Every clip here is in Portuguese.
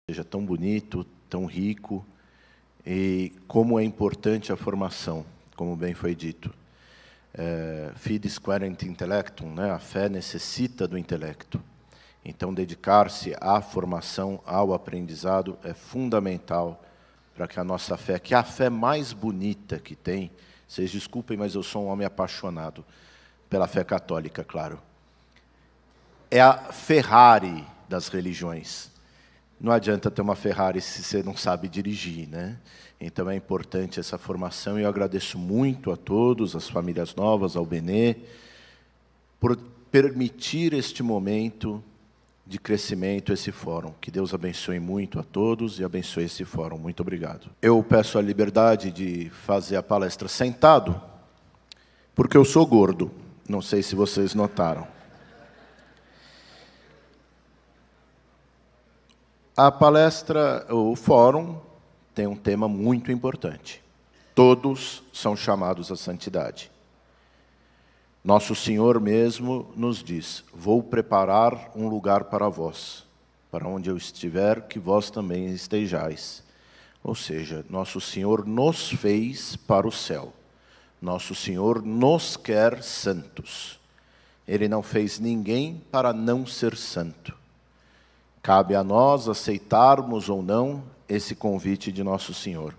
seja tão bonito, tão rico, e como é importante a formação, como bem foi dito. Fides querent intellectum, né? A fé necessita do intelecto. Então, dedicar-se à formação, ao aprendizado, é fundamental para que a nossa fé, que é a fé mais bonita que tem, vocês desculpem, mas eu sou um homem apaixonado pela fé católica, claro. É a Ferrari das religiões. Não adianta ter uma Ferrari se você não sabe dirigir, né? Então é importante essa formação, e eu agradeço muito a todos, as famílias novas, ao Benê, por permitir este momento de crescimento, esse fórum. Que Deus abençoe muito a todos e abençoe esse fórum. Muito obrigado. Eu peço a liberdade de fazer a palestra sentado, porque eu sou gordo. Não sei se vocês notaram. A palestra, o fórum, tem um tema muito importante. Todos são chamados à santidade. Nosso Senhor mesmo nos diz: vou preparar um lugar para vós, para onde eu estiver, que vós também estejais. Ou seja, Nosso Senhor nos fez para o céu. Nosso Senhor nos quer santos. Ele não fez ninguém para não ser santo. Cabe a nós aceitarmos ou não esse convite de Nosso Senhor.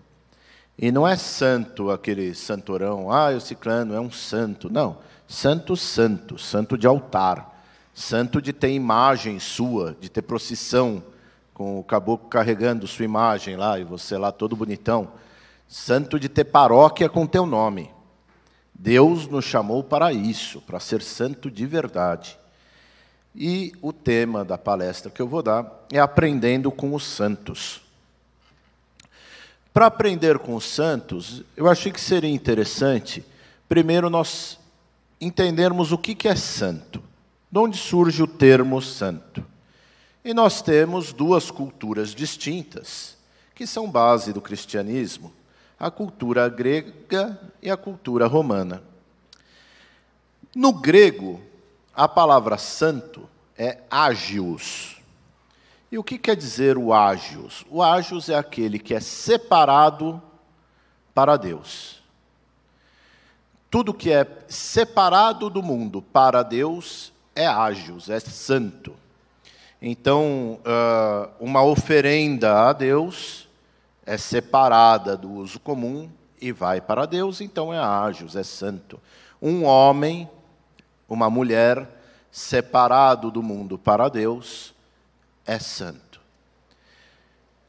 E não é santo aquele santorão, o ciclano é um santo. Não, santo, santo, santo de altar, santo de ter imagem sua, de ter procissão, com o caboclo carregando sua imagem lá, e você lá todo bonitão. Santo de ter paróquia com teu nome. Deus nos chamou para isso, para ser santo de verdade. E o tema da palestra que eu vou dar é Aprendendo com os Santos. Para aprender com os santos, eu achei que seria interessante, primeiro, nós entendermos o que é santo. De onde surge o termo santo? E nós temos duas culturas distintas, que são base do cristianismo, a cultura grega e a cultura romana. No grego, a palavra santo é ágios. E o que quer dizer o ágios? O ágios é aquele que é separado para Deus. Tudo que é separado do mundo para Deus é ágios, é santo. Então, uma oferenda a Deus é separada do uso comum e vai para Deus, então é ágios, é santo. Um homem, uma mulher, separado do mundo para Deus, é santo.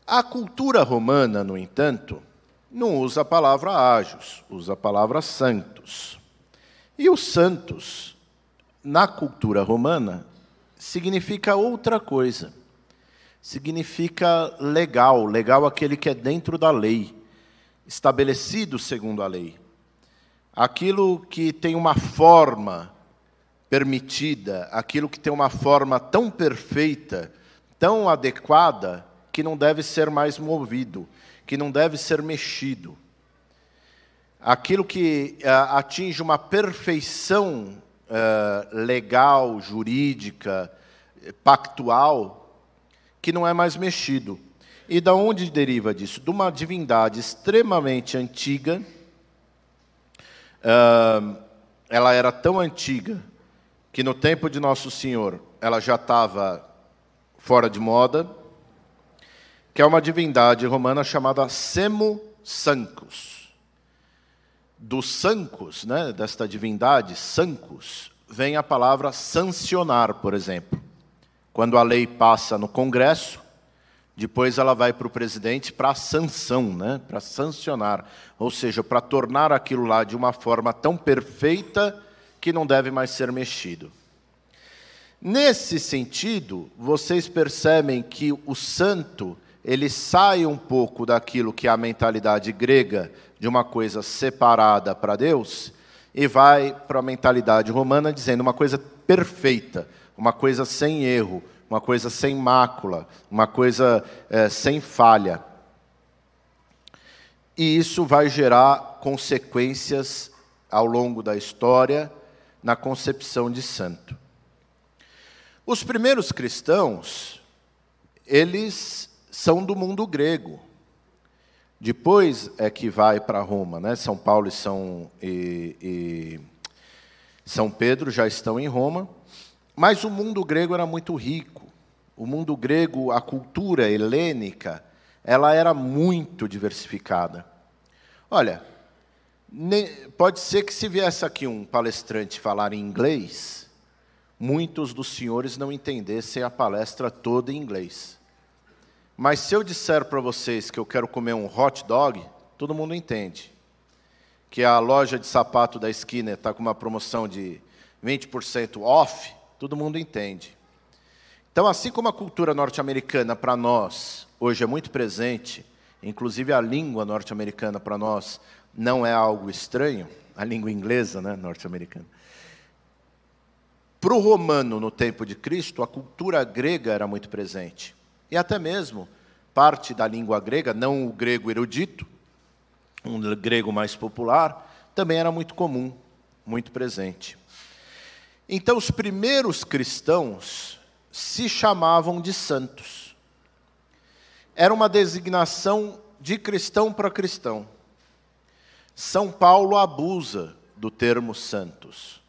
A cultura romana, no entanto, não usa a palavra ágios, usa a palavra santos. E os santos, na cultura romana, significa outra coisa. Significa legal, legal aquele que é dentro da lei, estabelecido segundo a lei. Aquilo que tem uma forma permitida, aquilo que tem uma forma tão perfeita, tão adequada, que não deve ser mais movido, que não deve ser mexido. Aquilo que atinge uma perfeição legal, jurídica, pactual, que não é mais mexido. E de onde deriva disso? De uma divindade extremamente antiga. Ela era tão antiga que no tempo de Nosso Senhor ela já estava fora de moda, que é uma divindade romana chamada Semo Sancus. Do Sancus, né, desta divindade, Sancus, vem a palavra sancionar, por exemplo. Quando a lei passa no Congresso, depois ela vai para o presidente para a sanção, né, para sancionar. Ou seja, para tornar aquilo lá de uma forma tão perfeita que não deve mais ser mexido. Nesse sentido, vocês percebem que o santo, ele sai um pouco daquilo que é a mentalidade grega, de uma coisa separada para Deus, e vai para a mentalidade romana, dizendo uma coisa perfeita, uma coisa sem erro, uma coisa sem mácula, uma coisa sem falha. E isso vai gerar consequências ao longo da história na concepção de santo. Os primeiros cristãos, eles são do mundo grego. Depois é que vai para Roma, né? São Paulo e São Pedro já estão em Roma, mas o mundo grego era muito rico. O mundo grego, a cultura helênica, ela era muito diversificada. Olha, pode ser que se viesse aqui um palestrante falar em inglês, muitos dos senhores não entendessem a palestra toda em inglês. Mas se eu disser para vocês que eu quero comer um hot dog, todo mundo entende. Que a loja de sapato da esquina está com uma promoção de 20% off, todo mundo entende. Então, assim como a cultura norte-americana para nós hoje é muito presente, inclusive a língua norte-americana para nós não é algo estranho, a língua inglesa, né, norte-americana. Para o romano, no tempo de Cristo, a cultura grega era muito presente. E até mesmo parte da língua grega, não o grego erudito, um grego mais popular, também era muito comum, muito presente. Então, os primeiros cristãos se chamavam de santos. Era uma designação de cristão para cristão. São Paulo abusa do termo santos.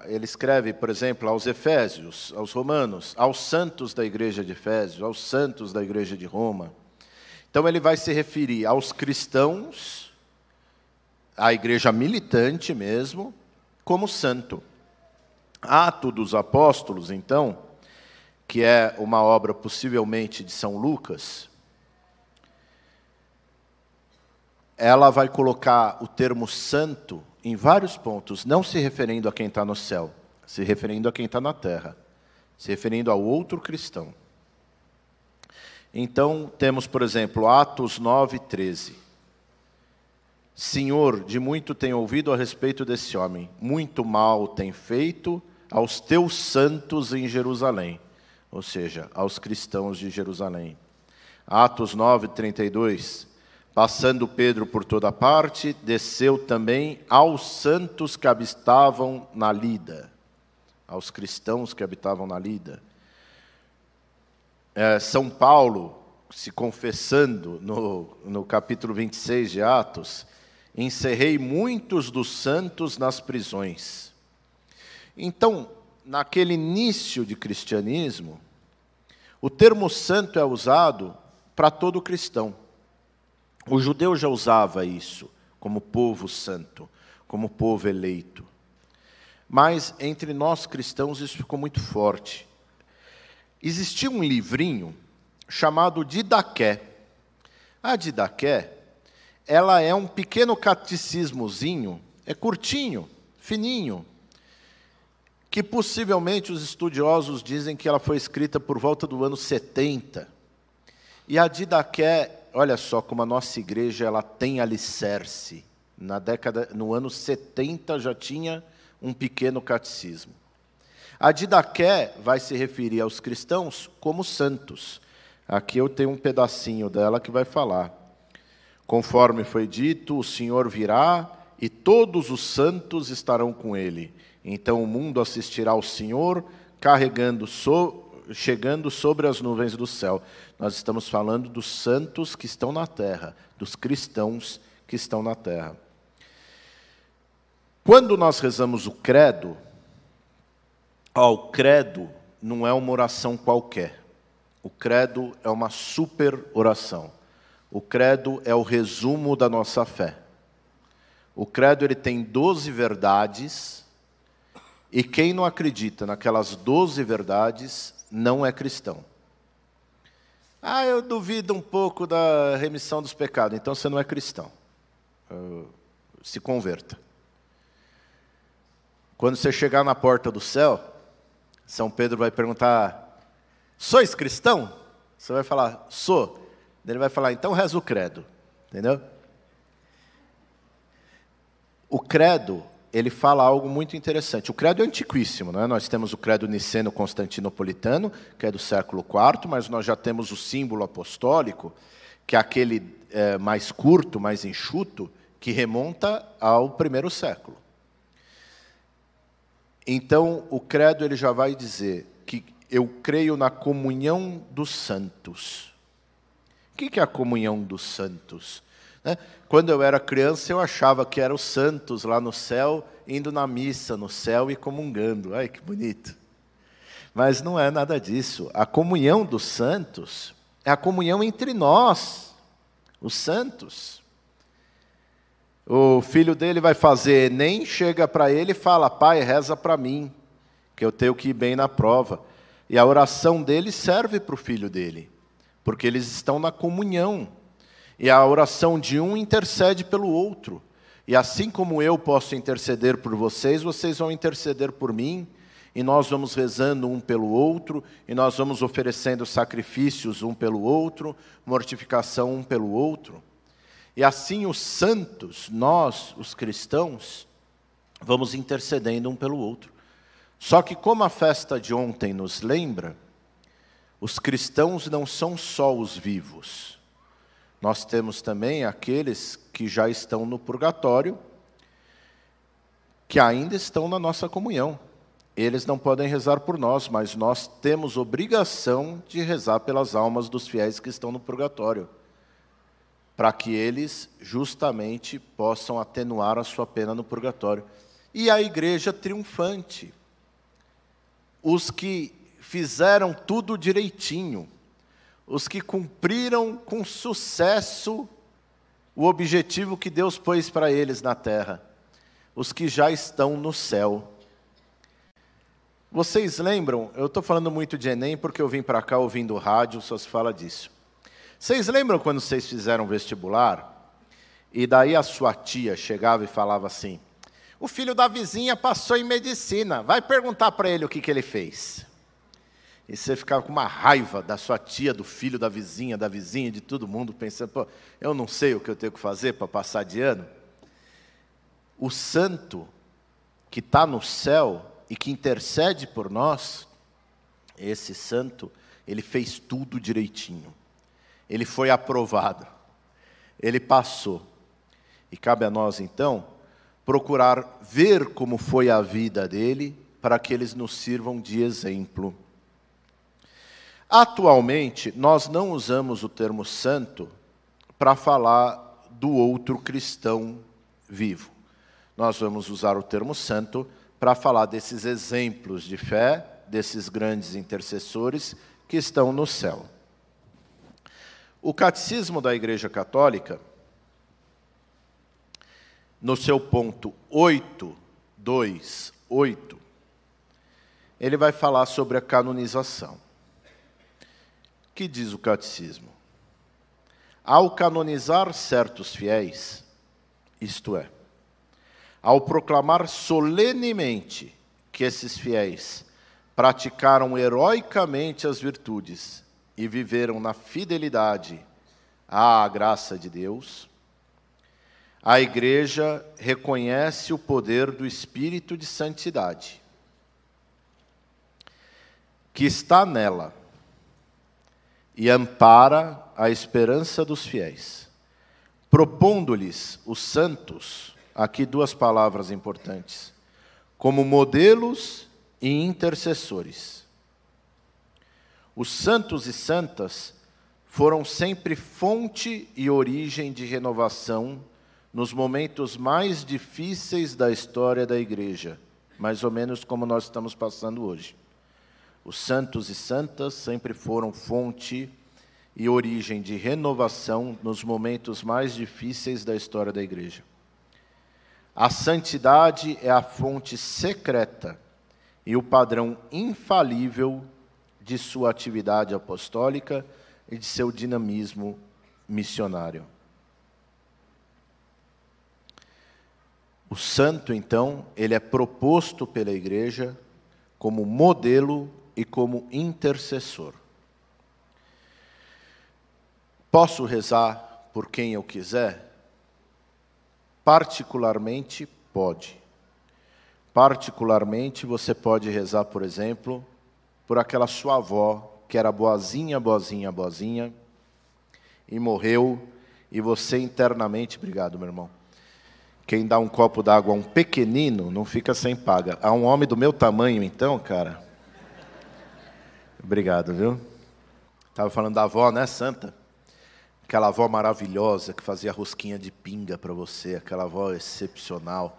Ele escreve, por exemplo, aos Efésios, aos Romanos, aos santos da igreja de Efésios, aos santos da igreja de Roma. Então, ele vai se referir aos cristãos, à igreja militante mesmo, como santo. Atos dos Apóstolos, então, que é uma obra possivelmente de São Lucas, ela vai colocar o termo santo em vários pontos, não se referindo a quem está no céu, se referindo a quem está na terra, se referindo ao outro cristão. Então, temos, por exemplo, Atos 9:13. Senhor, de muito tenho ouvido a respeito desse homem, muito mal tem feito aos teus santos em Jerusalém, ou seja, aos cristãos de Jerusalém. Atos 9:32. Passando Pedro por toda parte, desceu também aos santos que habitavam na Lida, aos cristãos que habitavam na Lida. São Paulo, se confessando no capítulo 26 de Atos, encerrei muitos dos santos nas prisões. Então, naquele início de cristianismo, o termo santo é usado para todo cristão. O judeu já usava isso como povo santo, como povo eleito. Mas entre nós cristãos isso ficou muito forte. Existia um livrinho chamado Didaqué. A Didaqué, ela é um pequeno catecismozinho, é curtinho, fininho, que possivelmente os estudiosos dizem que ela foi escrita por volta do ano 70. E a Didaqué, olha só como a nossa igreja ela tem alicerce. No ano 70 já tinha um pequeno catecismo. A Didaqué vai se referir aos cristãos como santos. Aqui eu tenho um pedacinho dela que vai falar. Conforme foi dito, o Senhor virá e todos os santos estarão com ele. Então o mundo assistirá ao Senhor chegando sobre as nuvens do céu. Nós estamos falando dos santos que estão na terra, dos cristãos que estão na terra. Quando nós rezamos o credo, o credo não é uma oração qualquer. O credo é uma super oração. O credo é o resumo da nossa fé. O credo ele tem 12 verdades, e quem não acredita naquelas 12 verdades não é cristão. Eu duvido um pouco da remissão dos pecados, então você não é cristão. Se converta. Quando você chegar na porta do céu, São Pedro vai perguntar: sois cristão? Você vai falar: sou. Ele vai falar: então reza o credo. Entendeu? O credo, ele fala algo muito interessante. O credo é antiquíssimo, né? Nós temos o credo niceno-constantinopolitano, que é do século IV, mas nós já temos o símbolo apostólico, que é aquele mais curto, mais enxuto, que remonta ao primeiro século. Então, o credo ele já vai dizer que eu creio na comunhão dos santos. que é a comunhão dos santos? Né? Quando eu era criança, eu achava que eram os santos lá no céu, indo na missa no céu e comungando. Ai, que bonito. Mas não é nada disso. A comunhão dos santos é a comunhão entre nós, os santos. O filho dele vai fazer Enem, chega para ele e fala: pai, reza para mim, que eu tenho que ir bem na prova. E a oração dele serve para o filho dele, porque eles estão na comunhão. E a oração de um intercede pelo outro. E assim como eu posso interceder por vocês, vocês vão interceder por mim. E nós vamos rezando um pelo outro, e nós vamos oferecendo sacrifícios um pelo outro, mortificação um pelo outro. E assim os santos, nós, os cristãos, vamos intercedendo um pelo outro. Só que como a festa de ontem nos lembra, os cristãos não são só os vivos. Nós temos também aqueles que já estão no purgatório, que ainda estão na nossa comunhão. Eles não podem rezar por nós, mas nós temos obrigação de rezar pelas almas dos fiéis que estão no purgatório, para que eles justamente possam atenuar a sua pena no purgatório. E a igreja triunfante, os que fizeram tudo direitinho, os que cumpriram com sucesso o objetivo que Deus pôs para eles na terra, os que já estão no céu. Vocês lembram, eu estou falando muito de Enem porque eu vim para cá ouvindo rádio, só se fala disso. Vocês lembram quando vocês fizeram vestibular? E daí a sua tia chegava e falava assim: o filho da vizinha passou em medicina, vai perguntar para ele o que ele fez. E você ficava com uma raiva da sua tia, do filho da vizinha, de todo mundo, pensando: pô, eu não sei o que eu tenho que fazer para passar de ano. O santo que está no céu e que intercede por nós, esse santo, ele fez tudo direitinho. Ele foi aprovado. Ele passou. E cabe a nós, então, procurar ver como foi a vida dele, para que eles nos sirvam de exemplo. Atualmente, nós não usamos o termo santo para falar do outro cristão vivo. Nós vamos usar o termo santo para falar desses exemplos de fé, desses grandes intercessores que estão no céu. O Catecismo da Igreja Católica, no seu ponto 828, ele vai falar sobre a canonização. O que diz o Catecismo? Ao canonizar certos fiéis, isto é, ao proclamar solenemente que esses fiéis praticaram heroicamente as virtudes e viveram na fidelidade à graça de Deus, a Igreja reconhece o poder do Espírito de Santidade, que está nela, e ampara a esperança dos fiéis, propondo-lhes os santos, aqui duas palavras importantes, como modelos e intercessores. Os santos e santas foram sempre fonte e origem de renovação nos momentos mais difíceis da história da Igreja, mais ou menos como nós estamos passando hoje. Os santos e santas sempre foram fonte e origem de renovação nos momentos mais difíceis da história da Igreja. A santidade é a fonte secreta e o padrão infalível de sua atividade apostólica e de seu dinamismo missionário. O santo, então, ele é proposto pela Igreja como modelo e como intercessor. Posso rezar por quem eu quiser? Particularmente, pode. Particularmente, você pode rezar, por exemplo, por aquela sua avó, que era boazinha, boazinha, boazinha, e morreu, e você internamente... Obrigado, meu irmão. Quem dá um copo d'água a um pequenino, não fica sem paga. A um homem do meu tamanho, então, cara... Obrigado, viu? Estava falando da avó, né, santa? aquela avó maravilhosa que fazia rosquinha de pinga para você, aquela avó excepcional,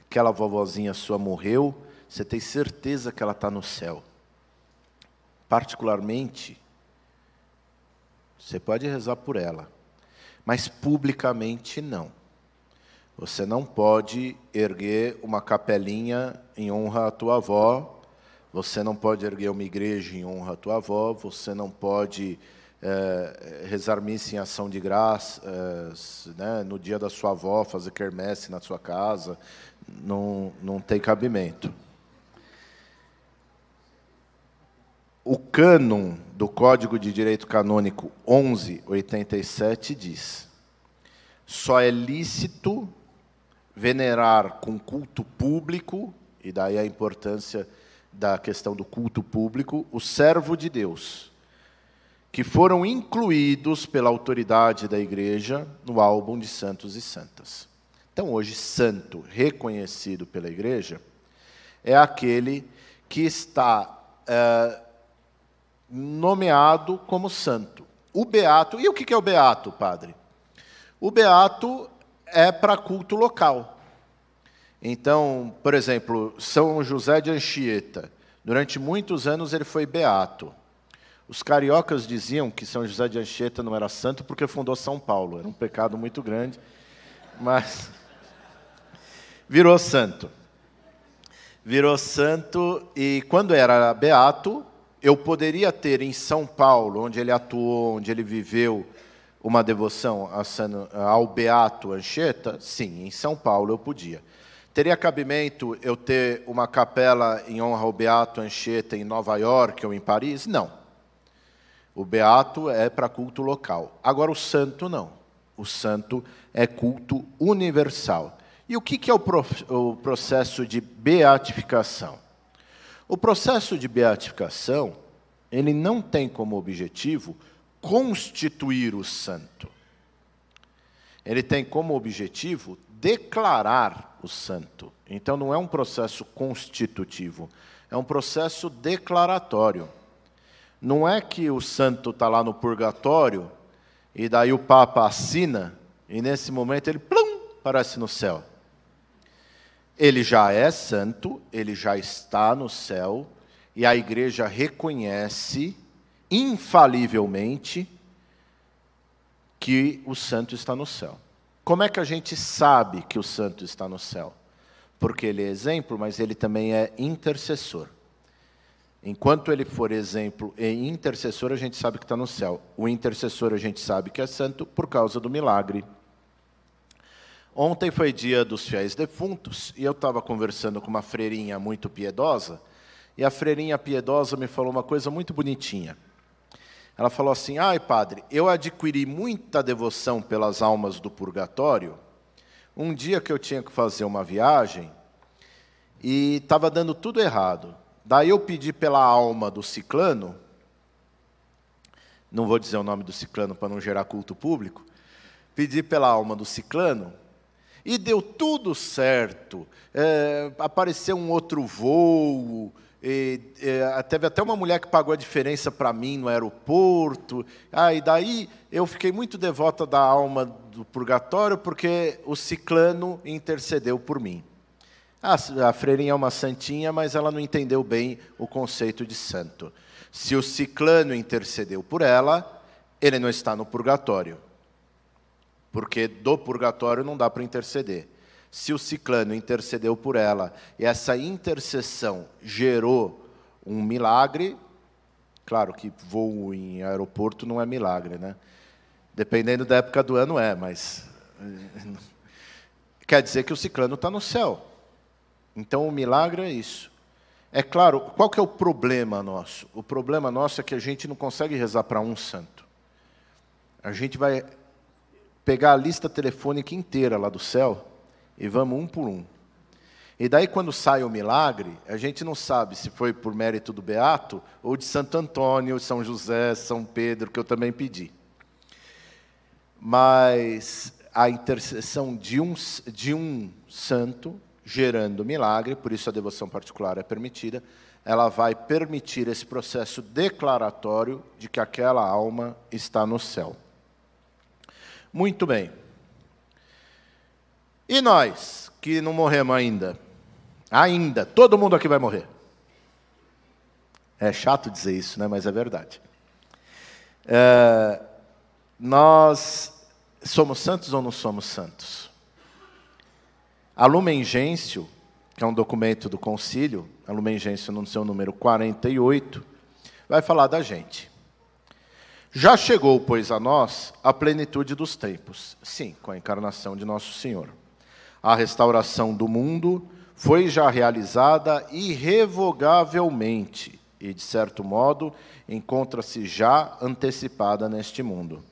aquela vovozinha sua morreu, você tem certeza que ela está no céu. Particularmente, você pode rezar por ela, mas publicamente não. Você não pode erguer uma capelinha em honra à tua avó, você não pode erguer uma igreja em honra à tua avó, você não pode rezar missa em ação de graças, né, no dia da sua avó, fazer quermesse na sua casa, não tem cabimento. O cânon do Código de Direito Canônico 1187 diz: só é lícito venerar com culto público, e daí a importância da questão do culto público, o servo de Deus, que foram incluídos pela autoridade da Igreja no álbum de santos e santas. Então, hoje, santo reconhecido pela Igreja é aquele que está nomeado como santo. O beato, e o que é o beato, padre? O beato é para culto local. Então, por exemplo, São José de Anchieta, durante muitos anos ele foi beato. Os cariocas diziam que São José de Anchieta não era santo porque fundou São Paulo, era um pecado muito grande, mas virou santo. Virou santo, e quando era beato, eu poderia ter em São Paulo, onde ele atuou, onde ele viveu, uma devoção ao beato Anchieta? Sim, em São Paulo eu podia. Teria cabimento eu ter uma capela em honra ao beato Anchieta em Nova York ou em Paris? Não. O beato é para culto local. Agora o santo não. O santo é culto universal. E o que é o processo de beatificação? O processo de beatificação, ele não tem como objetivo constituir o santo. Ele tem como objetivo declarar o santo. Então não é um processo constitutivo, é um processo declaratório. Não é que o santo está lá no purgatório, e daí o Papa assina, e nesse momento ele plum, aparece no céu. Ele já é santo, ele já está no céu, e a Igreja reconhece infalivelmente que o santo está no céu. Como é que a gente sabe que o santo está no céu? Porque ele é exemplo, mas ele também é intercessor. Enquanto ele for exemplo e intercessor, a gente sabe que está no céu. O intercessor a gente sabe que é santo por causa do milagre. Ontem foi dia dos fiéis defuntos, e eu estava conversando com uma freirinha muito piedosa, e a freirinha piedosa me falou uma coisa muito bonitinha. Ela falou assim: ai, padre, eu adquiri muita devoção pelas almas do purgatório. Um dia que eu tinha que fazer uma viagem, e estava dando tudo errado. Daí eu pedi pela alma do ciclano, não vou dizer o nome do ciclano para não gerar culto público, pedi pela alma do ciclano, e deu tudo certo. Apareceu um outro voo, teve até uma mulher que pagou a diferença para mim no aeroporto. E daí eu fiquei muito devota da alma do purgatório, porque o ciclano intercedeu por mim. A freirinha é uma santinha, mas ela não entendeu bem o conceito de santo. Se o ciclano intercedeu por ela, ele não está no purgatório. Porque do purgatório não dá para interceder. Se o ciclano intercedeu por ela, e essa intercessão gerou um milagre, claro que voo em aeroporto não é milagre, né? Dependendo da época do ano mas quer dizer que o ciclano está no céu. Então o milagre é isso. É claro, qual que é o problema nosso? O problema nosso é que a gente não consegue rezar para um santo. A gente vai pegar a lista telefônica inteira lá do céu e vamos um por um. E daí, quando sai o milagre, a gente não sabe se foi por mérito do Beato ou de Santo Antônio, São José, São Pedro, que eu também pedi. Mas a intercessão de um santo gerando milagre, por isso a devoção particular é permitida, ela vai permitir esse processo declaratório de que aquela alma está no céu. Muito bem. E nós, que não morremos ainda? Ainda, todo mundo aqui vai morrer. É chato dizer isso, né? Mas é verdade. Nós somos santos ou não somos santos? A Lumen Gentium, que é um documento do concílio, a Lumen Gentium no seu número 48, vai falar da gente. Já chegou, pois, a nós a plenitude dos tempos. Sim, com a encarnação de Nosso Senhor. A restauração do mundo foi já realizada irrevogavelmente e, de certo modo, encontra-se já antecipada neste mundo.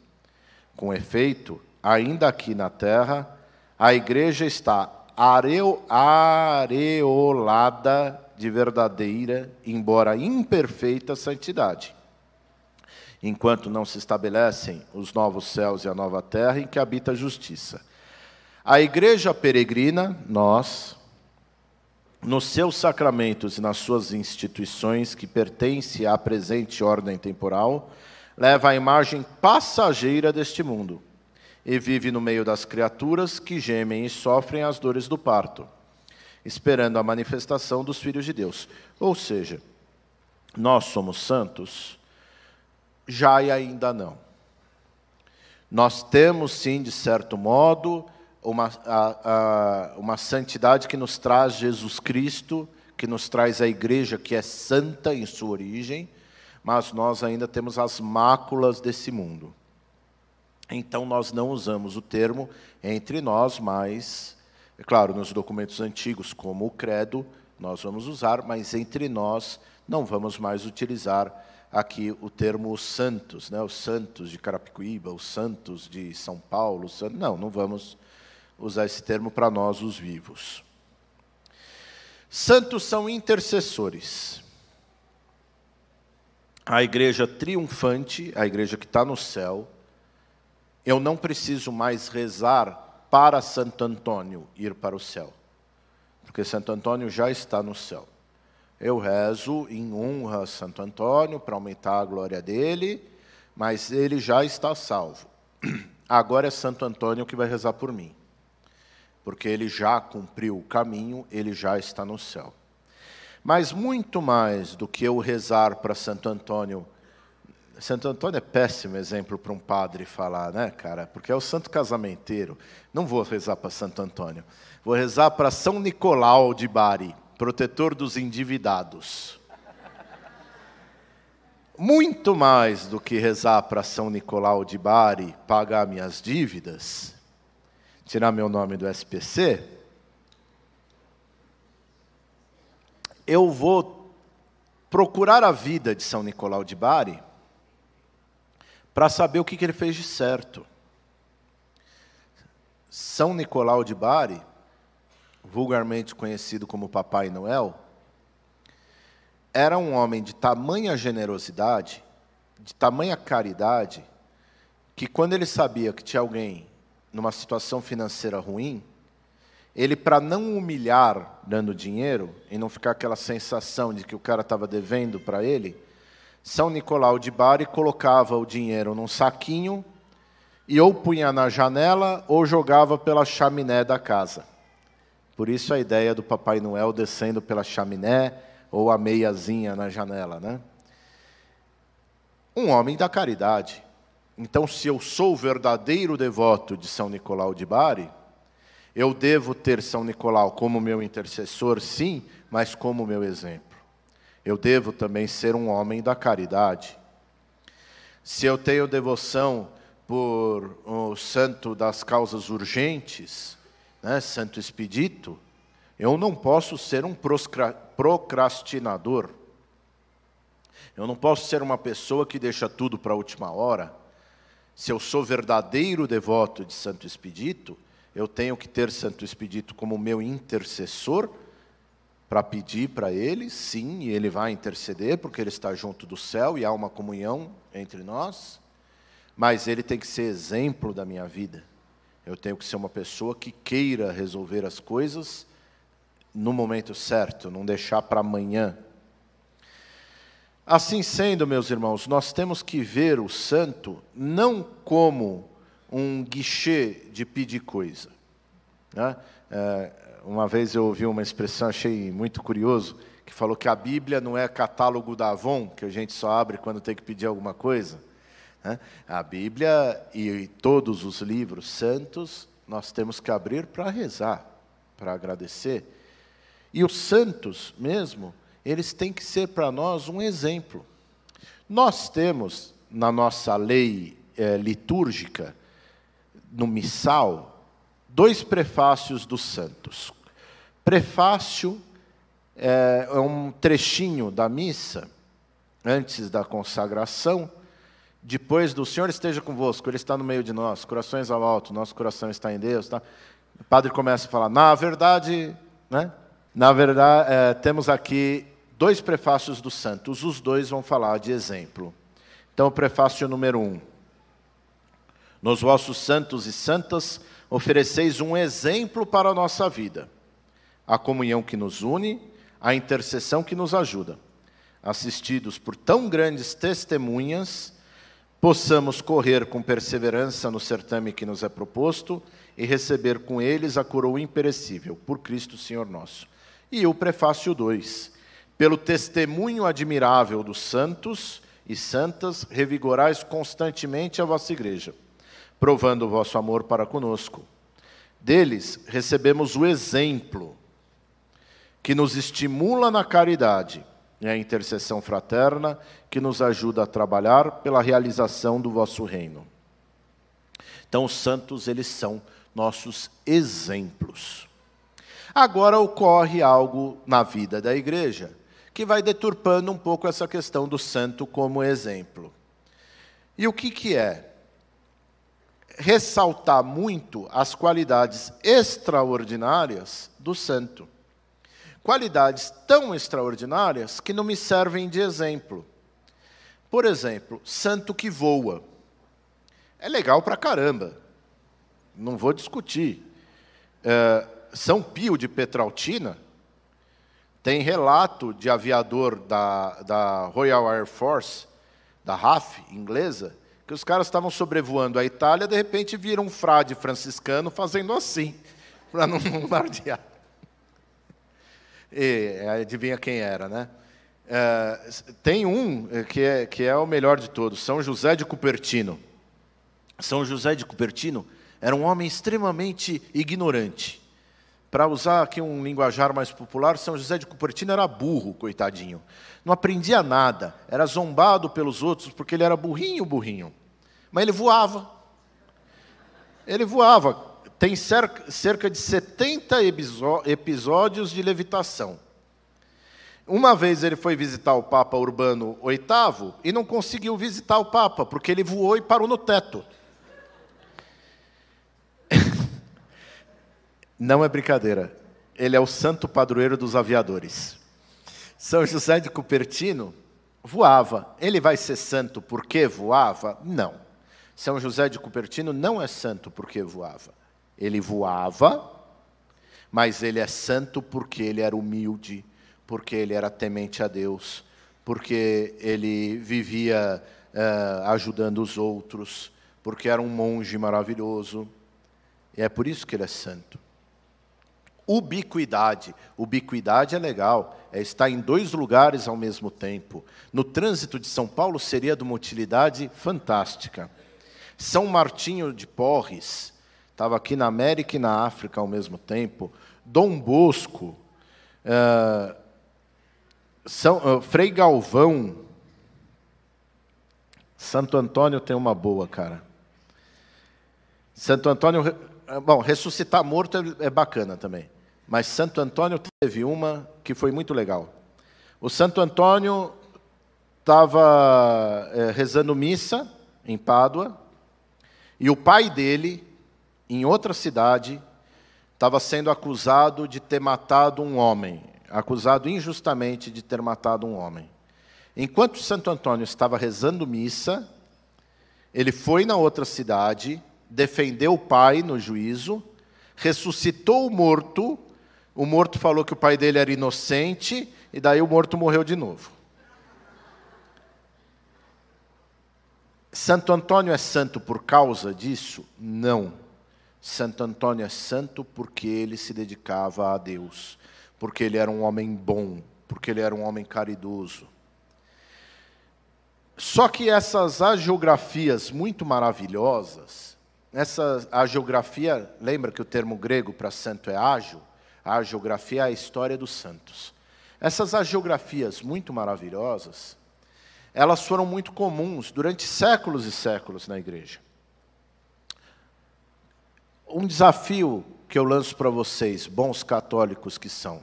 Com efeito, ainda aqui na terra, a Igreja está areolada de verdadeira, embora imperfeita, santidade, enquanto não se estabelecem os novos céus e a nova terra em que habita a justiça. A Igreja peregrina, nós, nos seus sacramentos e nas suas instituições que pertencem à presente ordem temporal, leva a imagem passageira deste mundo e vive no meio das criaturas que gemem e sofrem as dores do parto, esperando a manifestação dos filhos de Deus. Ou seja, nós somos santos, já e ainda não. Nós temos, sim, de certo modo, uma santidade que nos traz Jesus Cristo, que nos traz a Igreja que é santa em sua origem, mas nós ainda temos as máculas desse mundo. Então, nós não usamos o termo entre nós, mas, é claro, nos documentos antigos, como o credo, nós vamos usar, mas entre nós não vamos mais utilizar aqui o termo os santos, né? Os santos de Carapicuíba, os santos de São Paulo, não vamos usar esse termo para nós, os vivos. Santos são intercessores. A igreja triunfante, a igreja que está no céu, eu não preciso mais rezar para Santo Antônio ir para o céu, porque Santo Antônio já está no céu. Eu rezo em honra a Santo Antônio para aumentar a glória dele, mas ele já está salvo. Agora é Santo Antônio que vai rezar por mim, porque ele já cumpriu o caminho, ele já está no céu. Mas muito mais do que eu rezar para Santo Antônio é péssimo exemplo para um padre falar, né, cara? Porque é o santo casamenteiro. Não vou rezar para Santo Antônio. Vou rezar para São Nicolau de Bari, protetor dos endividados. Muito mais do que rezar para São Nicolau de Bari pagar minhas dívidas, tirar meu nome do SPC, eu vou procurar a vida de São Nicolau de Bari para saber o que ele fez de certo. São Nicolau de Bari, vulgarmente conhecido como Papai Noel, era um homem de tamanha generosidade, de tamanha caridade, que quando ele sabia que tinha alguém numa situação financeira ruim, ele, para não humilhar dando dinheiro, e não ficar aquela sensação de que o cara estava devendo para ele, São Nicolau de Bari colocava o dinheiro num saquinho e ou punha na janela ou jogava pela chaminé da casa. Por isso a ideia do Papai Noel descendo pela chaminé ou a meiazinha na janela, né? Um homem da caridade. Então, se eu sou o verdadeiro devoto de São Nicolau de Bari, eu devo ter São Nicolau como meu intercessor, sim, mas como meu exemplo. Eu devo também ser um homem da caridade. Se eu tenho devoção por o santo das causas urgentes, né, Santo Expedito, eu não posso ser um procrastinador. Eu não posso ser uma pessoa que deixa tudo para a última hora. Se eu sou verdadeiro devoto de Santo Expedito, eu tenho que ter Santo Expedito como meu intercessor, para pedir para ele, sim, e ele vai interceder, porque ele está junto do céu e há uma comunhão entre nós, mas ele tem que ser exemplo da minha vida. Eu tenho que ser uma pessoa que queira resolver as coisas no momento certo, não deixar para amanhã. Assim sendo, meus irmãos, nós temos que ver o santo não como um guichê de pedir coisa, né? Uma vez eu ouvi uma expressão, achei muito curioso, que falou que a Bíblia não é catálogo da Avon, que a gente só abre quando tem que pedir alguma coisa, né? A Bíblia e todos os livros santos, nós temos que abrir para rezar, para agradecer. E os santos mesmo, eles têm que ser para nós um exemplo. Nós temos, na nossa lei litúrgica, no missal, 2 prefácios dos santos. Prefácio é um trechinho da missa, antes da consagração, depois do Senhor esteja convosco, Ele está no meio de nós, corações ao alto, nosso coração está em Deus. Tá? O padre começa a falar, na verdade, né? Na verdade, temos aqui 2 prefácios dos santos, os 2 vão falar de exemplo. Então, o prefácio número 1. Nos vossos santos e santas, ofereceis um exemplo para a nossa vida. A comunhão que nos une, a intercessão que nos ajuda. Assistidos por tão grandes testemunhas, possamos correr com perseverança no certame que nos é proposto e receber com eles a coroa imperecível, por Cristo Senhor nosso. E o prefácio 2. Pelo testemunho admirável dos santos e santas, revigorais constantemente a vossa igreja, provando o vosso amor para conosco. Deles recebemos o exemplo que nos estimula na caridade e a intercessão fraterna que nos ajuda a trabalhar pela realização do vosso reino. Então, os santos, eles são nossos exemplos. Agora ocorre algo na vida da igreja que vai deturpando um pouco essa questão do santo como exemplo. E o que é? Ressaltar muito as qualidades extraordinárias do santo. Qualidades tão extraordinárias que não me servem de exemplo. Por exemplo, santo que voa. É legal pra caramba. Não vou discutir. São Pio de Petraltina tem relato de aviador da Royal Air Force, da RAF inglesa, que os caras estavam sobrevoando a Itália, de repente viram um frade franciscano fazendo assim, para não bombardear. E adivinha quem era, né? Tem um que é o melhor de todos, São José de Cupertino. São José de Cupertino era um homem extremamente ignorante. Para usar aqui um linguajar mais popular, São José de Cupertino era burro, coitadinho. Não aprendia nada, era zombado pelos outros porque ele era burrinho. Mas ele voava. Ele voava. Tem cerca de 70 episódios de levitação. Uma vez ele foi visitar o Papa Urbano VIII e não conseguiu visitar o Papa, porque ele voou e parou no teto. Não é brincadeira. Ele é o santo padroeiro dos aviadores. São José de Cupertino voava. Ele vai ser santo porque voava? Não. São José de Cupertino não é santo porque voava. Ele voava, mas ele é santo porque ele era humilde, porque ele era temente a Deus, porque ele vivia ajudando os outros, porque era um monge maravilhoso. E é por isso que ele é santo. Ubiquidade. Ubiquidade é legal, é estar em 2 lugares ao mesmo tempo. No trânsito de São Paulo seria de uma utilidade fantástica. São Martinho de Porres, estava aqui na América e na África ao mesmo tempo. Dom Bosco, Frei Galvão. Santo Antônio tem uma boa, cara. Santo Antônio, bom, ressuscitar morto é bacana também. Mas Santo Antônio teve uma que foi muito legal. O Santo Antônio estava rezando missa em Pádua, e o pai dele, em outra cidade, estava sendo acusado de ter matado um homem, acusado injustamente de ter matado um homem. Enquanto Santo Antônio estava rezando missa, ele foi na outra cidade, defendeu o pai no juízo, ressuscitou o morto falou que o pai dele era inocente, e daí o morto morreu de novo. Santo Antônio é santo por causa disso? Não. Santo Antônio é santo porque ele se dedicava a Deus, porque ele era um homem bom, porque ele era um homem caridoso. Só que essas hagiografias muito maravilhosas, essa hagiografia, lembra que o termo grego para santo é ágio? A hagiografia é a história dos santos. Essas hagiografias muito maravilhosas, elas foram muito comuns durante séculos e séculos na igreja. Um desafio que eu lanço para vocês, bons católicos que são.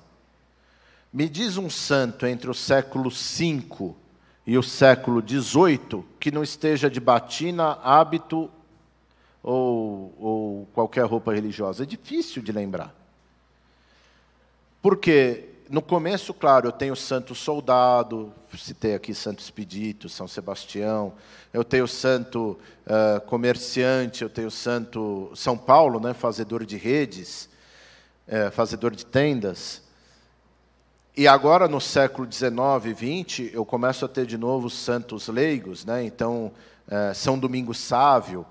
Me diz um santo entre o século V e o século XVIII que não esteja de batina, hábito ou qualquer roupa religiosa. É difícil de lembrar. Porque no começo, claro, eu tenho santo soldado, citei aqui Santo Expedito, São Sebastião, eu tenho santo comerciante, eu tenho santo São Paulo, né, fazedor de redes, fazedor de tendas. E agora, no século XIX e XX, eu começo a ter de novo os santos leigos, né? Então, São Domingos Sávio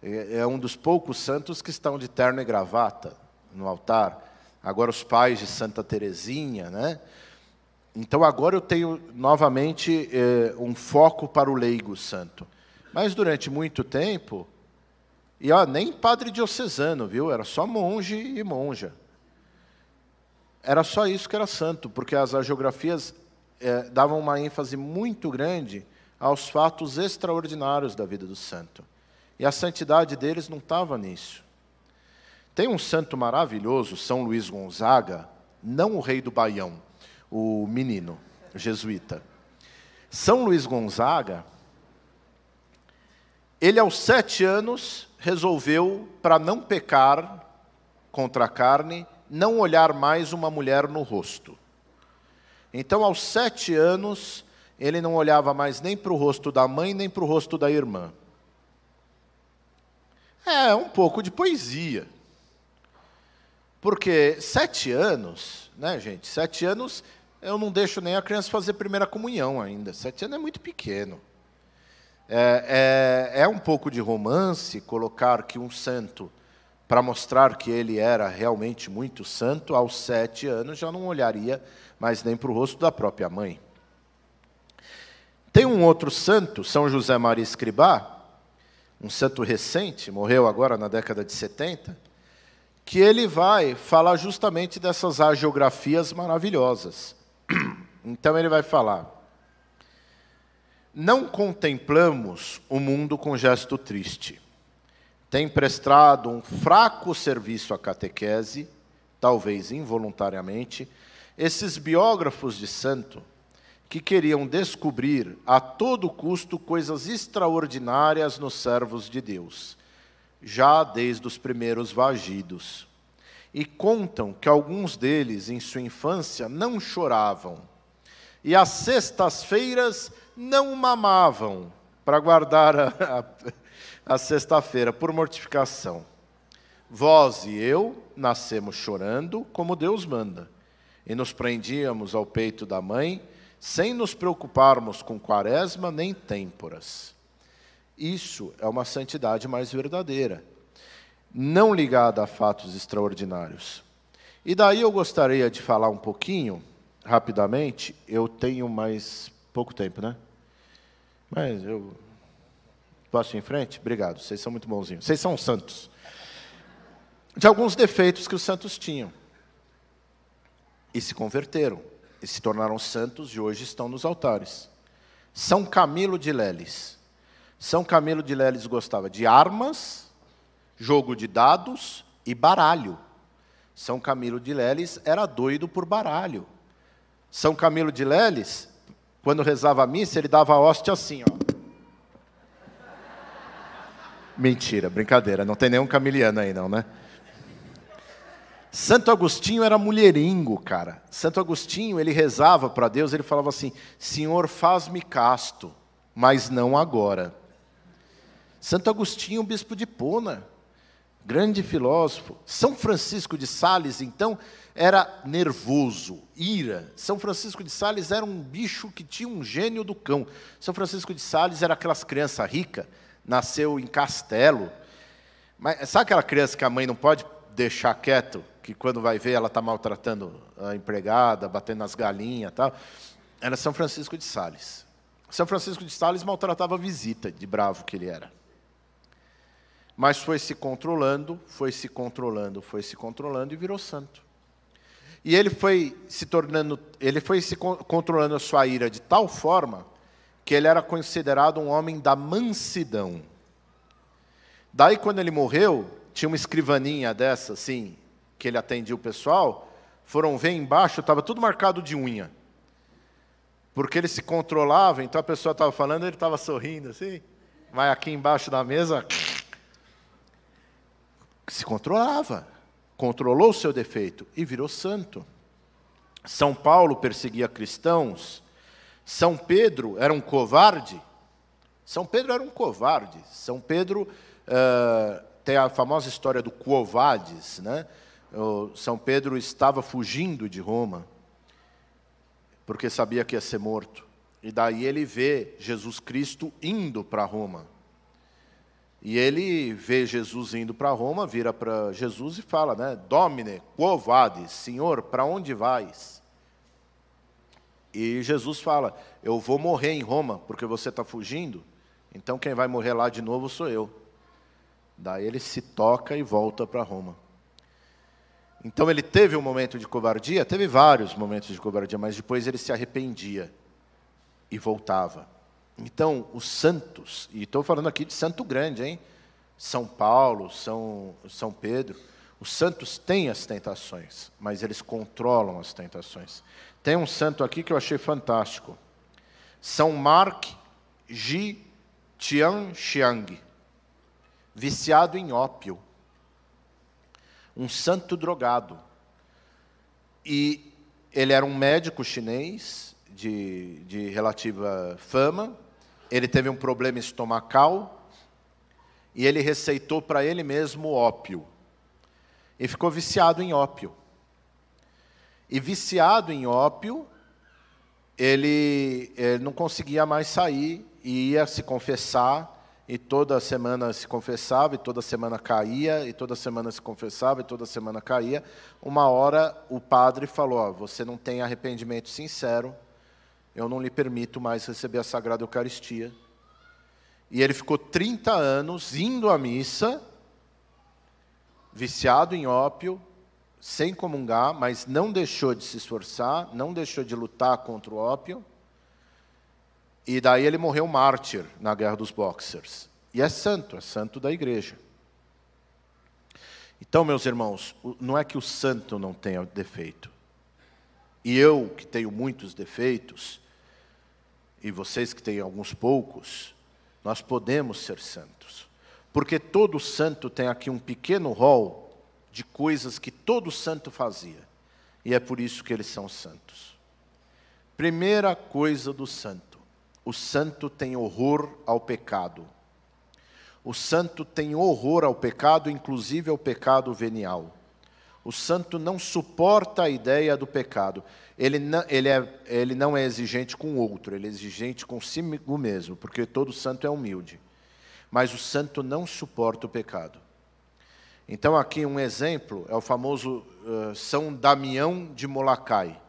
é um dos poucos santos que estão de terno e gravata no altar. Agora os pais de Santa Teresinha, né? Então agora eu tenho novamente um foco para o leigo santo. Mas durante muito tempo, e nem padre diocesano, viu? Era só monge e monja. Era só isso que era santo, porque as hagiografias davam uma ênfase muito grande aos fatos extraordinários da vida do santo. E a santidade deles não estava nisso. Tem um santo maravilhoso, São Luís Gonzaga, não o rei do Baião, o menino, o jesuíta. São Luís Gonzaga, ele aos 7 anos resolveu, para não pecar contra a carne, não olhar mais uma mulher no rosto. Então, aos 7 anos, ele não olhava mais nem para o rosto da mãe, nem para o rosto da irmã. É um pouco de poesia. Porque 7 anos, né, gente? 7 anos, eu não deixo nem a criança fazer primeira comunhão ainda. 7 anos é muito pequeno. É um pouco de romance colocar que um santo, para mostrar que ele era realmente muito santo, aos 7 anos já não olharia mais nem para o rosto da própria mãe. Tem um outro santo, São José Maria Escrivá, um santo recente, morreu agora na década de 70, que ele vai falar justamente dessas hagiografias maravilhosas. Então ele vai falar: não contemplamos o mundo com gesto triste. Tem prestado um fraco serviço à catequese, talvez involuntariamente, esses biógrafos de santo que queriam descobrir a todo custo coisas extraordinárias nos servos de Deus, já desde os primeiros vagidos. E contam que alguns deles, em sua infância, não choravam, e às sextas-feiras não mamavam, para guardar a sexta-feira, por mortificação. Vós e eu nascemos chorando, como Deus manda, e nos prendíamos ao peito da mãe, sem nos preocuparmos com quaresma nem têmporas. Isso é uma santidade mais verdadeira, não ligada a fatos extraordinários. E daí eu gostaria de falar um pouquinho, rapidamente, eu tenho mais pouco tempo, né? Mas eu posso ir em frente? Obrigado, vocês são muito bonzinhos. Vocês são santos. De alguns defeitos que os santos tinham. E se converteram, e se tornaram santos, e hoje estão nos altares. São Camilo de Leles. São Camilo de Leles gostava de armas, jogo de dados e baralho. São Camilo de Leles era doido por baralho. São Camilo de Leles, quando rezava a missa, ele dava a hóstia assim, ó. Mentira, brincadeira, não tem nenhum camiliano aí não, né? Santo Agostinho era mulherengo, cara. Santo Agostinho, ele rezava para Deus, ele falava assim: Senhor, faz-me casto, mas não agora. Santo Agostinho, bispo de Hipona, grande filósofo. São Francisco de Sales, então, era nervoso, ira. São Francisco de Sales era um bicho que tinha um gênio do cão. São Francisco de Sales era aquelas crianças ricas, nasceu em Castelo. Mas sabe aquela criança que a mãe não pode deixar quieto, que quando vai ver ela está maltratando a empregada, batendo nas galinhas e tal? Era São Francisco de Sales. São Francisco de Sales maltratava a visita, de bravo que ele era. Mas foi se controlando e virou santo. E ele foi se controlando a sua ira de tal forma que ele era considerado um homem da mansidão. Daí, quando ele morreu, tinha uma escrivaninha dessa, assim, que ele atendia o pessoal, foram ver embaixo, estava tudo marcado de unha. Porque ele se controlava, então a pessoa estava falando, ele estava sorrindo, assim, mas aqui embaixo da mesa, se controlava, controlou o seu defeito e virou santo. São Paulo perseguia cristãos, São Pedro era um covarde. São Pedro tem a famosa história do Quo Vadis, né? São Pedro estava fugindo de Roma, porque sabia que ia ser morto. E daí ele vê Jesus Cristo indo para Roma. E ele vê Jesus indo para Roma, vira para Jesus e fala, né? Domine, quo vadis? Senhor, para onde vais? E Jesus fala, eu vou morrer em Roma, porque você está fugindo, então quem vai morrer lá de novo sou eu. Daí ele se toca e volta para Roma. Então ele teve um momento de covardia, teve vários momentos de covardia, mas depois ele se arrependia e voltava. Então, os santos, e estou falando aqui de santo grande, hein? São Paulo, São Pedro, os santos têm as tentações, mas eles controlam as tentações. Tem um santo aqui que eu achei fantástico. São Mark Ji Tianxiang, viciado em ópio. Um santo drogado. E ele era um médico chinês de relativa fama. Ele teve um problema estomacal e ele receitou para ele mesmo ópio. E ficou viciado em ópio. E viciado em ópio, ele não conseguia mais sair e ia se confessar. E toda semana se confessava, e toda semana caía, e toda semana se confessava, e toda semana caía. Uma hora o padre falou, você não tem arrependimento sincero, eu não lhe permito mais receber a Sagrada Eucaristia. E ele ficou 30 anos indo à missa, viciado em ópio, sem comungar, mas não deixou de se esforçar, não deixou de lutar contra o ópio. E daí ele morreu mártir na Guerra dos Boxers. E é santo da igreja. Então, meus irmãos, não é que o santo não tenha defeito. E eu, que tenho muitos defeitos, e vocês que têm alguns poucos, nós podemos ser santos. Porque todo santo tem aqui um pequeno rol de coisas que todo santo fazia. E é por isso que eles são santos. Primeira coisa do santo. O santo tem horror ao pecado. O santo tem horror ao pecado, inclusive ao pecado venial. O santo não suporta a ideia do pecado. Ele não é exigente com o outro, ele é exigente consigo mesmo, porque todo santo é humilde. Mas o santo não suporta o pecado. Então aqui um exemplo é o famoso São Damião de Molokai,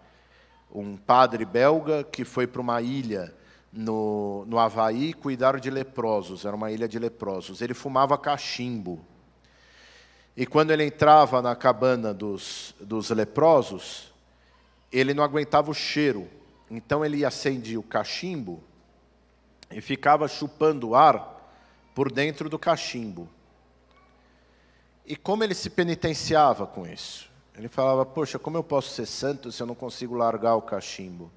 um padre belga que foi para uma ilha no Havaí cuidar de leprosos, era uma ilha de leprosos. Ele fumava cachimbo. E quando ele entrava na cabana dos leprosos, ele não aguentava o cheiro. Então ele acendia o cachimbo e ficava chupando o ar por dentro do cachimbo. E como ele se penitenciava com isso? Ele falava, poxa, como eu posso ser santo se eu não consigo largar o cachimbo?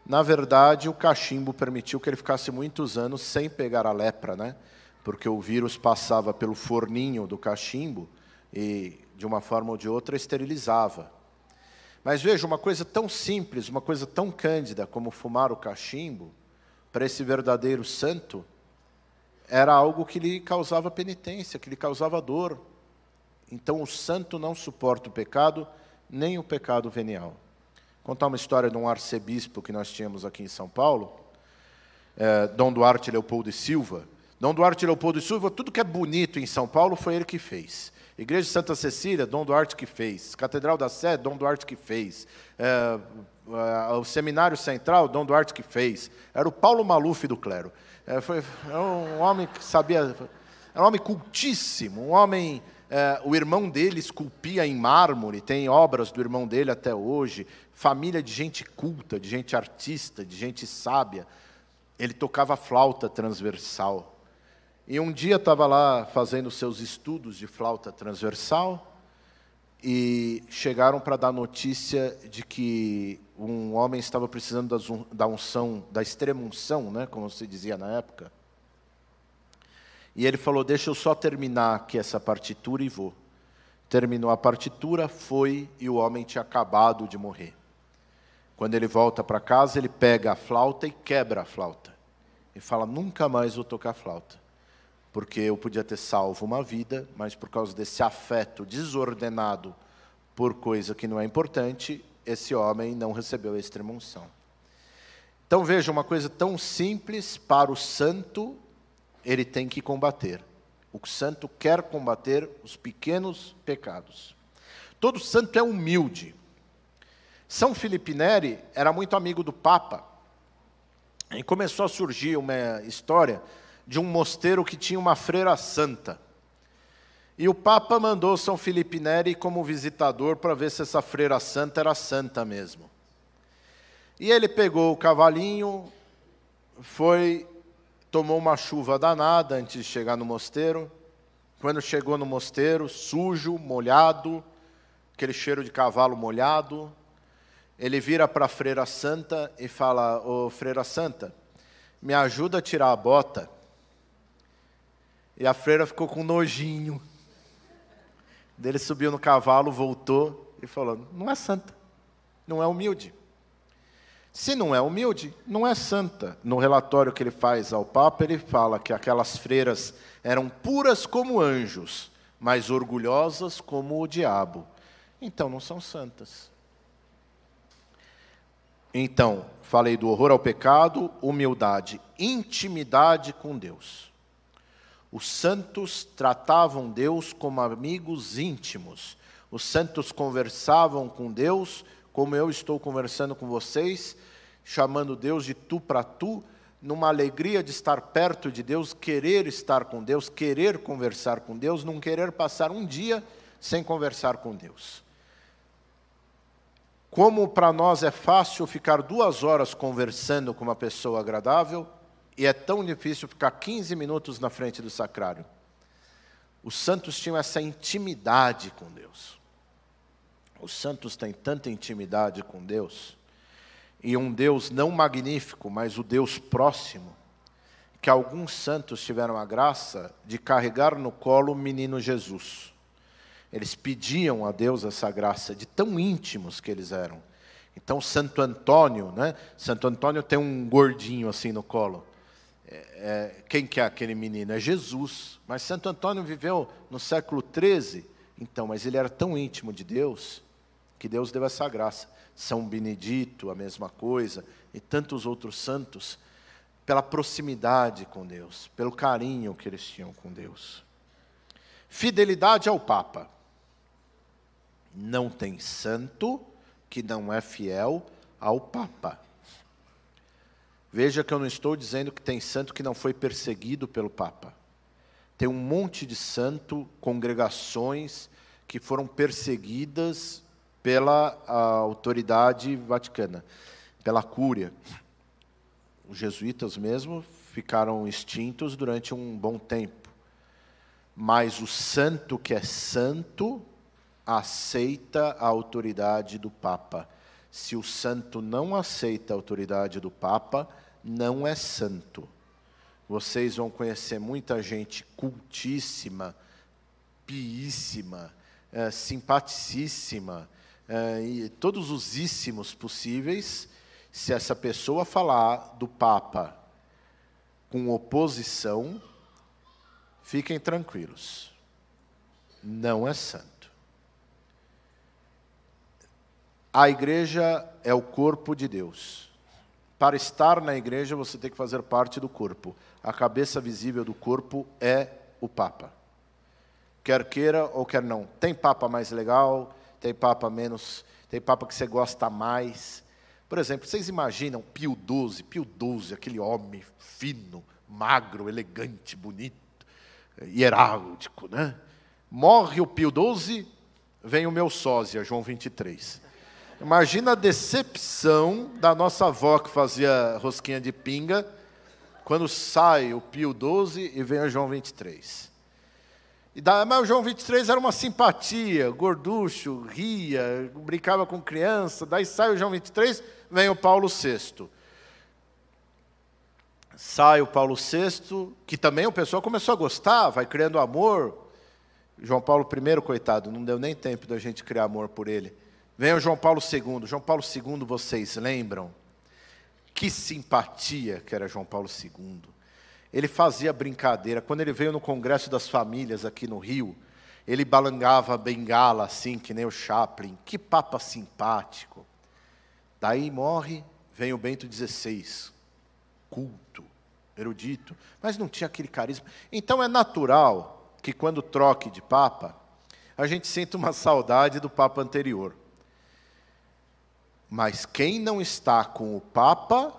Na verdade, o cachimbo permitiu que ele ficasse muitos anos sem pegar a lepra, né? Porque o vírus passava pelo forninho do cachimbo e, de uma forma ou de outra, esterilizava. Mas veja, uma coisa tão simples, uma coisa tão cândida como fumar o cachimbo, para esse verdadeiro santo, era algo que lhe causava penitência, que lhe causava dor. Então, o santo não suporta o pecado, nem o pecado venial. Vou contar uma história de um arcebispo que nós tínhamos aqui em São Paulo, Dom Duarte Leopoldo e Silva. Dom Duarte Leopoldo de Silva, tudo que é bonito em São Paulo foi ele que fez. Igreja de Santa Cecília, Dom Duarte que fez. Catedral da Sé, Dom Duarte que fez. O Seminário Central, Dom Duarte que fez. Era o Paulo Maluf do clero. Era um homem que sabia... Era um homem cultíssimo, um homem... o irmão dele esculpia em mármore, tem obras do irmão dele até hoje. Família de gente culta, de gente artista, de gente sábia. Ele tocava flauta transversal. E um dia estava lá fazendo seus estudos de flauta transversal e chegaram para dar notícia de que um homem estava precisando da unção, da extrema unção, né, como se dizia na época. E ele falou, deixa eu só terminar aqui essa partitura e vou. Terminou a partitura, foi, e o homem tinha acabado de morrer. Quando ele volta para casa, ele pega a flauta e quebra a flauta. E fala, nunca mais vou tocar flauta. Porque eu podia ter salvo uma vida, mas por causa desse afeto desordenado por coisa que não é importante, esse homem não recebeu a extrema-unção. Então veja, uma coisa tão simples, para o santo, ele tem que combater. O santo quer combater os pequenos pecados. Todo santo é humilde. São Filipe Neri era muito amigo do Papa. E começou a surgir uma história de um mosteiro que tinha uma freira santa. E o Papa mandou São Filipe Neri como visitador para ver se essa freira santa era santa mesmo. E ele pegou o cavalinho, tomou uma chuva danada antes de chegar no mosteiro. Quando chegou no mosteiro, sujo, molhado, aquele cheiro de cavalo molhado, ele vira para a freira santa e fala, ô freira santa, me ajuda a tirar a bota. E a freira ficou com nojinho. Ele subiu no cavalo, voltou e falou, não é santa, não é humilde. Se não é humilde, não é santa. No relatório que ele faz ao Papa, ele fala que aquelas freiras eram puras como anjos, mas orgulhosas como o diabo. Então, não são santas. Então, falei do horror ao pecado, humildade, intimidade com Deus. Os santos tratavam Deus como amigos íntimos. Os santos conversavam com Deus, como eu estou conversando com vocês, chamando Deus de tu para tu, numa alegria de estar perto de Deus, querer estar com Deus, querer conversar com Deus, não querer passar um dia sem conversar com Deus. Como para nós é fácil ficar 2 horas conversando com uma pessoa agradável, e é tão difícil ficar 15 minutos na frente do sacrário. Os santos tinham essa intimidade com Deus. Os santos têm tanta intimidade com Deus, e um Deus não magnífico, mas o Deus próximo, que alguns santos tiveram a graça de carregar no colo o menino Jesus. Eles pediam a Deus essa graça, de tão íntimos que eles eram. Então, Santo Antônio, né? Santo Antônio tem um gordinho assim no colo. Quem que é aquele menino? É Jesus. Mas Santo Antônio viveu no século XIII, então, mas ele era tão íntimo de Deus, que Deus deu essa graça. São Benedito, a mesma coisa, e tantos outros santos, pela proximidade com Deus, pelo carinho que eles tinham com Deus. Fidelidade ao Papa. Não tem santo que não é fiel ao Papa. Veja que eu não estou dizendo que tem santo que não foi perseguido pelo Papa. Tem um monte de santo, congregações que foram perseguidas pela autoridade vaticana, pela cúria. Os jesuítas mesmo ficaram extintos durante um bom tempo. Mas o santo que é santo aceita a autoridade do Papa. Se o santo não aceita a autoridade do Papa, não é santo. Vocês vão conhecer muita gente cultíssima, piíssima, simpaticíssima, e todos os íssimos possíveis. Se essa pessoa falar do Papa com oposição, fiquem tranquilos, não é santo. A igreja é o corpo de Deus. Para estar na igreja, você tem que fazer parte do corpo. A cabeça visível do corpo é o Papa. Quer queira ou quer não. Tem Papa mais legal, tem Papa menos, tem Papa que você gosta mais. Por exemplo, vocês imaginam Pio XII, aquele homem fino, magro, elegante, bonito, hieráldico, né? Morre o Pio XII, vem o meu sósia, João 23. Imagina a decepção da nossa avó que fazia rosquinha de pinga, quando sai o Pio XII e vem o João 23. Mas o João 23 era uma simpatia, gorducho, ria, brincava com criança. Daí sai o João 23, vem o Paulo VI. Sai o Paulo VI, que também o pessoal começou a gostar, vai criando amor. João Paulo I, coitado, não deu nem tempo da gente criar amor por ele. Vem o João Paulo II. João Paulo II, vocês lembram? Que simpatia que era João Paulo II. Ele fazia brincadeira. Quando ele veio no Congresso das Famílias aqui no Rio, ele balangava a bengala assim, que nem o Chaplin. Que papa simpático. Daí morre, vem o Bento XVI. Culto, erudito, mas não tinha aquele carisma. Então é natural que quando troque de papa, a gente sinta uma saudade do papa anterior. Mas quem não está com o papa,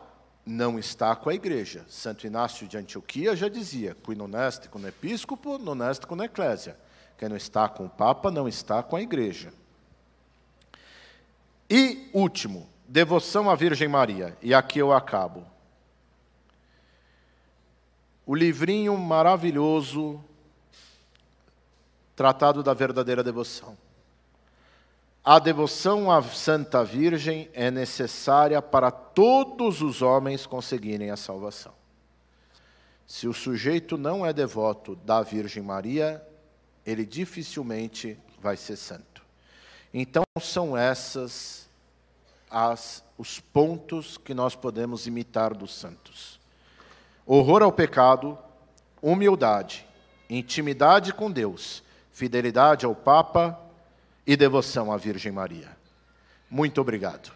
não está com a igreja. Santo Inácio de Antioquia já dizia, qui non est cum episcopo, non est cum ecclesia. Quem não está com o papa, não está com a igreja. E, último, devoção à Virgem Maria. E aqui eu acabo. O livrinho maravilhoso, Tratado da Verdadeira Devoção. A devoção à Santa Virgem é necessária para todos os homens conseguirem a salvação. Se o sujeito não é devoto da Virgem Maria, ele dificilmente vai ser santo. Então, são esses os pontos que nós podemos imitar dos santos. Horror ao pecado, humildade, intimidade com Deus, fidelidade ao Papa e devoção à Virgem Maria. Muito obrigado.